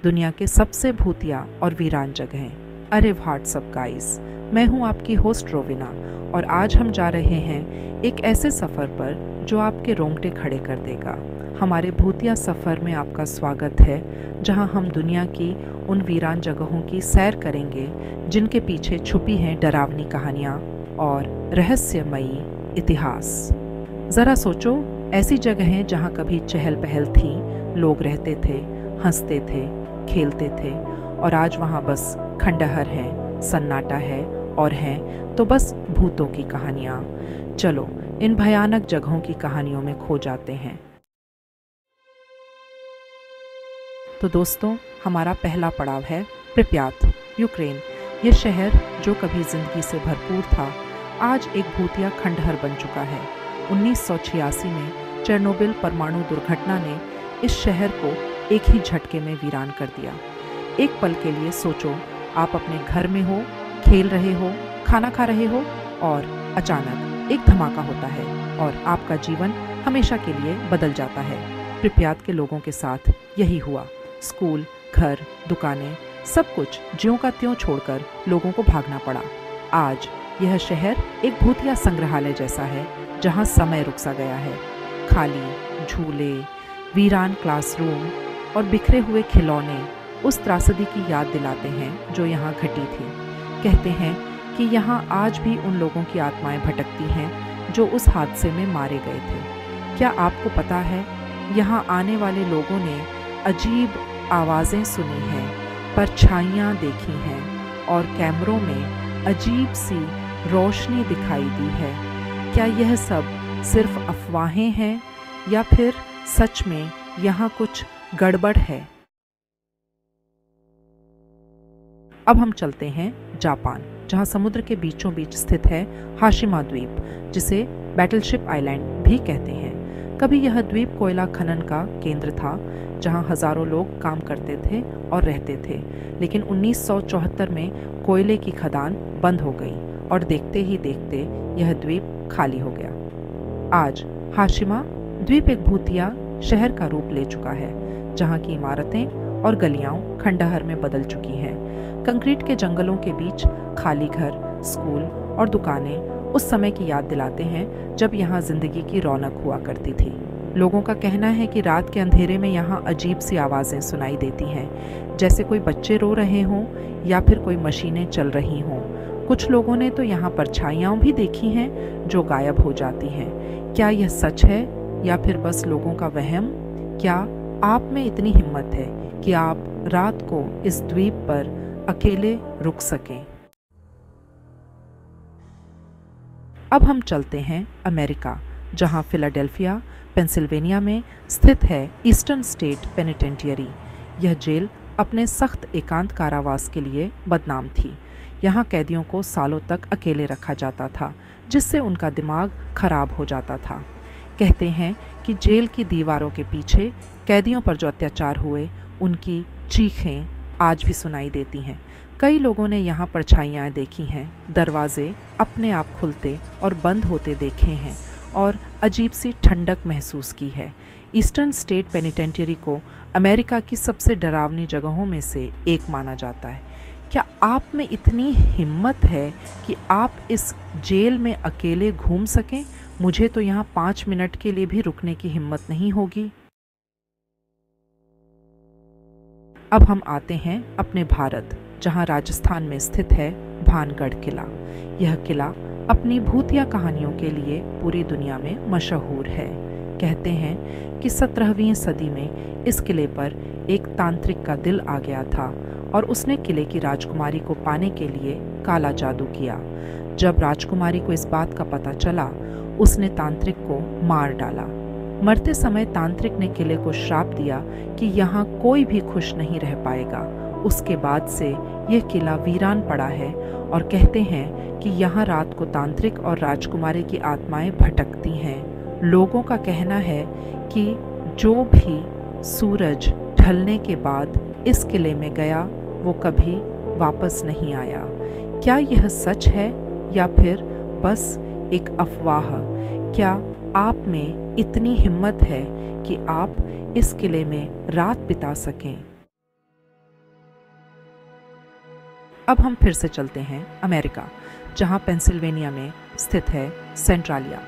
दुनिया के सबसे भूतिया और वीरान जगहें। अरे व्हाट्सअप गाइस, मैं हूं आपकी होस्ट रोविना और आज हम जा रहे हैं एक ऐसे सफ़र पर जो आपके रोंगटे खड़े कर देगा। हमारे भूतिया सफ़र में आपका स्वागत है, जहां हम दुनिया की उन वीरान जगहों की सैर करेंगे जिनके पीछे छुपी हैं डरावनी कहानियाँ और रहस्यमयी इतिहास। ज़रा सोचो, ऐसी जगहें जहां कभी चहल पहल थी, लोग रहते थे, हंसते थे, खेलते थे और आज वहां बस खंडहर है, सन्नाटा है और हैं तो बस भूतों की कहानियाँ। चलो इन भयानक जगहों की कहानियों में खो जाते हैं। तो दोस्तों, हमारा पहला पड़ाव है प्रिप्यात, यूक्रेन। ये शहर जो कभी जिंदगी से भरपूर था, आज एक भूतिया खंडहर बन चुका है। 1986 में चेरनोबिल परमाणु दुर्घटना ने इस शहर को एक ही झटके में वीरान कर दिया। एक पल के लिए सोचो, आप अपने घर में हो, खेल रहे हो, खाना खा रहे हो और अचानक एक धमाका होता है और आपका जीवन हमेशा के लिए बदल जाता है। प्रिप्यात के लोगों के साथ यही हुआ। स्कूल, घर, दुकानें, सब कुछ ज्यों का त्यों छोड़कर लोगों को भागना पड़ा। आज यह शहर एक भूतिया संग्रहालय जैसा है, जहां समय रुक सा गया है। खाली झूले, वीरान क्लासरूम और बिखरे हुए खिलौने उस त्रासदी की याद दिलाते हैं जो यहाँ घटी थी। कहते हैं कि यहाँ आज भी उन लोगों की आत्माएं भटकती हैं जो उस हादसे में मारे गए थे। क्या आपको पता है, यहाँ आने वाले लोगों ने अजीब आवाज़ें सुनी हैं, परछाइयाँ देखी हैं और कैमरों में अजीब सी रोशनी दिखाई दी है। क्या यह सब सिर्फ अफवाहें हैं या फिर सच में यहाँ कुछ गड़बड़ है? अब हम चलते हैं जापान, जहाँ समुद्र के बीचों बीच स्थित है हाशिमा द्वीप, जिसे बैटलशिप आइलैंड भी कहते हैं। कभी यह द्वीप कोयला खनन का केंद्र था, जहाँ हजारों लोग काम करते थे और रहते थे। लेकिन 1974 में कोयले की खदान बंद हो गई और देखते ही देखते यह द्वीप खाली हो गया। आज हाशिमा द्वीप एक भूतिया शहर का रूप ले चुका है, जहाँ की इमारतें और गलियां खंडहर में बदल चुकी हैं। कंक्रीट के जंगलों के बीच खाली घर, स्कूल और दुकानें उस समय की याद दिलाते हैं जब यहाँ जिंदगी की रौनक हुआ करती थी। लोगों का कहना है कि रात के अंधेरे में यहाँ अजीब सी आवाज़ें सुनाई देती हैं, जैसे कोई बच्चे रो रहे हों या फिर कोई मशीनें चल रही हों। कुछ लोगों ने तो यहाँ परछाइयाँ भी देखी हैं जो गायब हो जाती हैं। क्या यह सच है या फिर बस लोगों का वहम? क्या आप में इतनी हिम्मत है कि आप रात को इस द्वीप पर अकेले रुक सकें? अब हम चलते हैं अमेरिका, जहां फिलाडेल्फिया, पेंसिल्वेनिया में स्थित है ईस्टर्न स्टेट पेनिटेंटियरी। यह जेल अपने सख्त एकांत कारावास के लिए बदनाम थी। यहाँ कैदियों को सालों तक अकेले रखा जाता था, जिससे उनका दिमाग खराब हो जाता था। कहते हैं कि जेल की दीवारों के पीछे कैदियों पर जो अत्याचार हुए, उनकी चीखें आज भी सुनाई देती हैं। कई लोगों ने यहाँ परछाइयाँ देखी हैं, दरवाजे अपने आप खुलते और बंद होते देखे हैं और अजीब सी ठंडक महसूस की है। ईस्टर्न स्टेट पेनिटेंटियरी को अमेरिका की सबसे डरावनी जगहों में से एक माना जाता है। क्या आप में इतनी हिम्मत है कि आप इस जेल में अकेले घूम सकें? मुझे तो यहाँ 5 मिनट के लिए भी रुकने की हिम्मत नहीं होगी। अब हम आते हैं अपने भारत, जहाँ राजस्थान में स्थित है भानगढ़ किला। यह किला अपनी भूतिया कहानियों के लिए पूरी दुनिया में मशहूर है। कहते हैं कि 17वीं सदी में इस किले पर एक तांत्रिक का दिल आ गया था और उसने किले की राजकुमारी को पाने के लिए काला जादू किया। जब राजकुमारी को इस बात का पता चला, उसने तांत्रिक को मार डाला। मरते समय तांत्रिक ने किले को श्राप दिया कि यहाँ कोई भी खुश नहीं रह पाएगा। उसके बाद से यह किला वीरान पड़ा है और कहते हैं कि यहाँ रात को तांत्रिक और राजकुमारी की आत्माएं भटकती हैं। लोगों का कहना है कि जो भी सूरज ढलने के बाद इस किले में गया, वो कभी वापस नहीं आया। क्या यह सच है या फिर बस एक अफवाह? क्या आप में इतनी हिम्मत है कि आप इस किले में रात बिता सकें? अब हम फिर से चलते हैं अमेरिका, जहां पेंसिल्वेनिया में स्थित है सेंट्रालिया।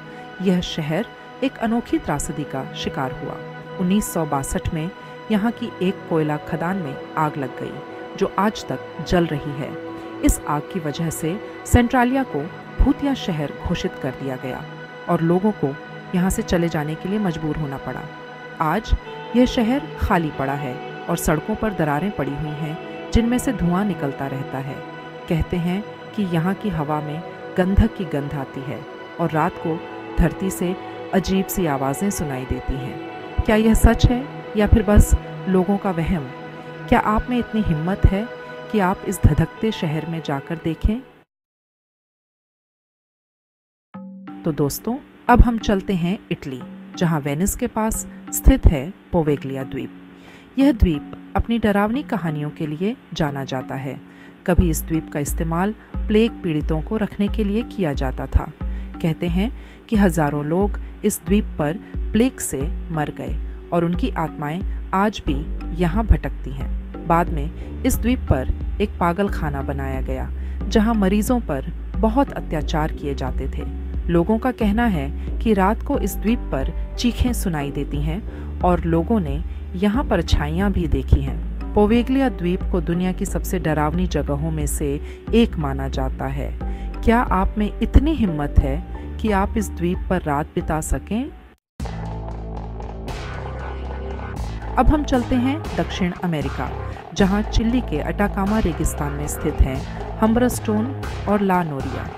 यह शहर एक अनोखी त्रासदी का शिकार हुआ। 1962 में यहाँ की एक कोयला खदान में आग लग गई, जो आज तक जल रही है। इस आग की वजह से सेंट्रालिया को भूतिया शहर घोषित कर दिया गया और लोगों को यहाँ से चले जाने के लिए मजबूर होना पड़ा। आज यह शहर खाली पड़ा है और सड़कों पर दरारें पड़ी हुई हैं, जिनमें से धुआं निकलता रहता है। कहते हैं कि यहाँ की हवा में गंधक की गंध आती है और रात को धरती से अजीब सी आवाज़ें सुनाई देती हैं। क्या यह सच है या फिर बस लोगों का वहम? क्या आप में इतनी हिम्मत है कि आप इस धधकते शहर में जाकर देखें? तो दोस्तों, अब हम चलते हैं इटली, जहां वेनिस के पास स्थित है पोवेगलिया द्वीप। यह द्वीप अपनी डरावनी कहानियों के लिए जाना जाता है। कभी इस द्वीप का इस्तेमाल प्लेग पीड़ितों को रखने के लिए किया जाता था। कहते हैं कि हजारों लोग इस द्वीप पर प्लेग से मर गए और उनकी आत्माएं आज भी यहाँ भटकती हैं। बाद में इस द्वीप पर एक पागल खाना बनाया गया, जहाँ मरीजों पर बहुत अत्याचार किए जाते थे। लोगों का कहना है कि रात को इस द्वीप पर चीखें सुनाई देती हैं और लोगों ने यहाँ परछाइयाँ भी देखी हैं। पोवेगलिया द्वीप को दुनिया की सबसे डरावनी जगहों में से एक माना जाता है। क्या आप में इतनी हिम्मत है कि आप इस द्वीप पर रात बिता सकें? अब हम चलते हैं दक्षिण अमेरिका, जहां चिली के अटाकामा रेगिस्तान में स्थित हैं हम्बरस्टोन और ला नोरिया।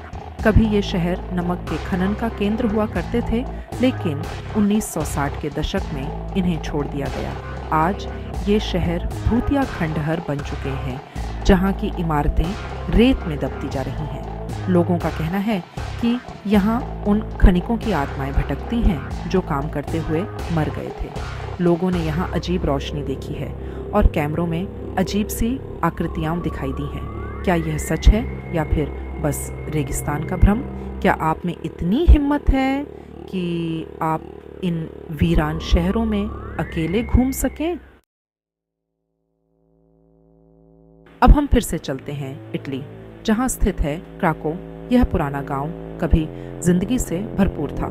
कभी ये शहर नमक के खनन का केंद्र हुआ करते थे, लेकिन 1960 के दशक में इन्हें छोड़ दिया गया। आज ये शहर भूतिया खंडहर बन चुके हैं, जहाँ की इमारतें रेत में दबती जा रही हैं। लोगों का कहना है कि यहाँ उन खनिकों की आत्माएं भटकती हैं जो काम करते हुए मर गए थे। लोगों ने यहाँ अजीब रोशनी देखी है और कैमरों में अजीब सी आकृतियाँ दिखाई दी हैं। क्या यह सच है या फिर बस रेगिस्तान का भ्रम? क्या आप में इतनी हिम्मत है कि आप इन वीरान शहरों में अकेले घूम सकें? अब हम फिर से चलते हैं इटली, जहां स्थित है क्राको। यह पुराना गांव कभी जिंदगी से भरपूर था,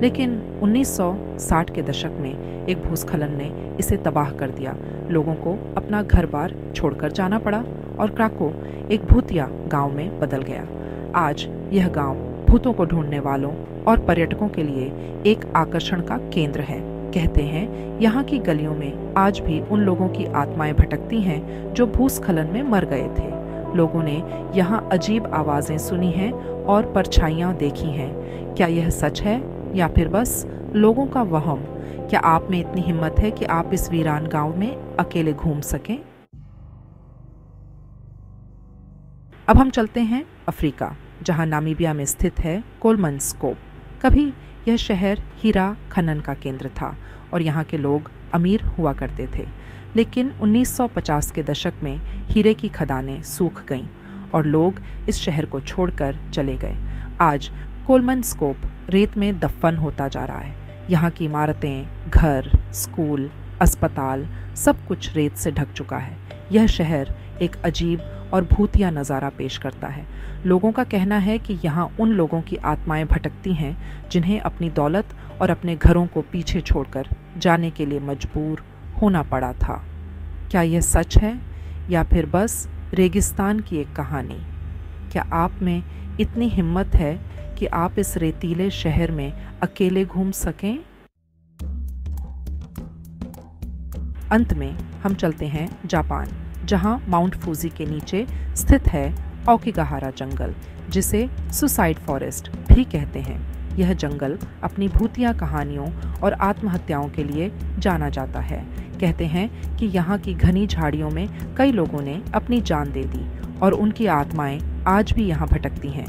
लेकिन 1960 के दशक में एक भूस्खलन ने इसे तबाह कर दिया। लोगों को अपना घर-बार छोड़कर जाना पड़ा और क्राको एक भूतिया गांव में बदल गया। आज यह गांव भूतों को ढूंढने वालों और पर्यटकों के लिए एक आकर्षण का केंद्र है। कहते हैं यहाँ की गलियों में आज भी उन लोगों की आत्माएं भटकती हैं जो भूस्खलन में मर गए थे। लोगों ने यहाँ अजीब आवाजें सुनी हैं और परछाइयाँ देखी हैं। क्या यह सच है या फिर बस लोगों का वहम? क्या आप में इतनी हिम्मत है कि आप इस वीरान गांव में अकेले घूम सकें? अब हम चलते हैं अफ्रीका, जहां नामीबिया में स्थित है कोलमनस्कोप। कभी यह शहर हीरा खनन का केंद्र था और यहाँ के लोग अमीर हुआ करते थे, लेकिन 1950 के दशक में हीरे की खदानें सूख गईं और लोग इस शहर को छोड़कर चले गए। आज कोलमनस्कोप रेत में दफन होता जा रहा है। यहाँ की इमारतें, घर, स्कूल, अस्पताल सब कुछ रेत से ढक चुका है। यह शहर एक अजीब और भूतिया नज़ारा पेश करता है। लोगों का कहना है कि यहाँ उन लोगों की आत्माएं भटकती हैं जिन्हें अपनी दौलत और अपने घरों को पीछे छोड़कर जाने के लिए मजबूर होना पड़ा था। क्या यह सच है या फिर बस रेगिस्तान की एक कहानी? क्या आप में इतनी हिम्मत है कि आप इस रेतीले शहर में अकेले घूम सकें? अंत में हम चलते हैं जापान, जहां माउंट फूजी के नीचे स्थित है ओकिगाहारा जंगल, जिसे सुसाइड फॉरेस्ट भी कहते हैं। यह जंगल अपनी भूतिया कहानियों और आत्महत्याओं के लिए जाना जाता है। कहते हैं कि यहाँ की घनी झाड़ियों में कई लोगों ने अपनी जान दे दी और उनकी आत्माएं आज भी यहाँ भटकती हैं।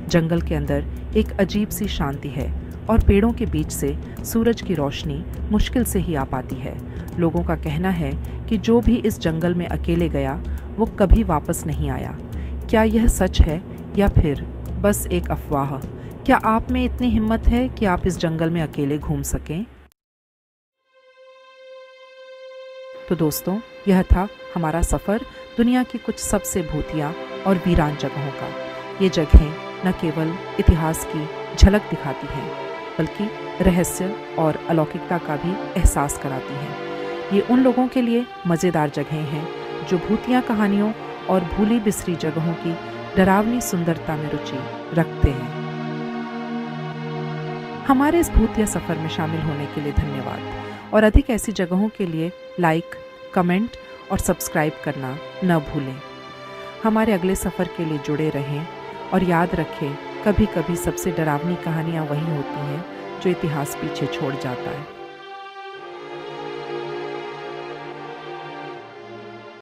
जंगल के अंदर एक अजीब सी शांति है और पेड़ों के बीच से सूरज की रोशनी मुश्किल से ही आ पाती है। लोगों का कहना है कि जो भी इस जंगल में अकेले गया वो कभी वापस नहीं आया। क्या यह सच है या फिर बस एक अफवाह? क्या आप में इतनी हिम्मत है कि आप इस जंगल में अकेले घूम सकें? तो दोस्तों, यह था हमारा सफ़र दुनिया की कुछ सबसे भूतिया और वीरान जगहों का। ये जगहें न केवल इतिहास की झलक दिखाती हैं, बल्कि रहस्य और अलौकिकता का भी एहसास कराती हैं। ये उन लोगों के लिए मज़ेदार जगहें हैं जो भूतिया कहानियों और भूली बिसरी जगहों की डरावनी सुंदरता में रुचि रखते हैं। हमारे इस भूतिया सफ़र में शामिल होने के लिए धन्यवाद और अधिक ऐसी जगहों के लिए लाइक, कमेंट और सब्सक्राइब करना न भूलें। हमारे अगले सफ़र के लिए जुड़े रहें और याद रखें, कभी कभी सबसे डरावनी कहानियाँ वही होती हैं जो इतिहास पीछे छोड़ जाता है।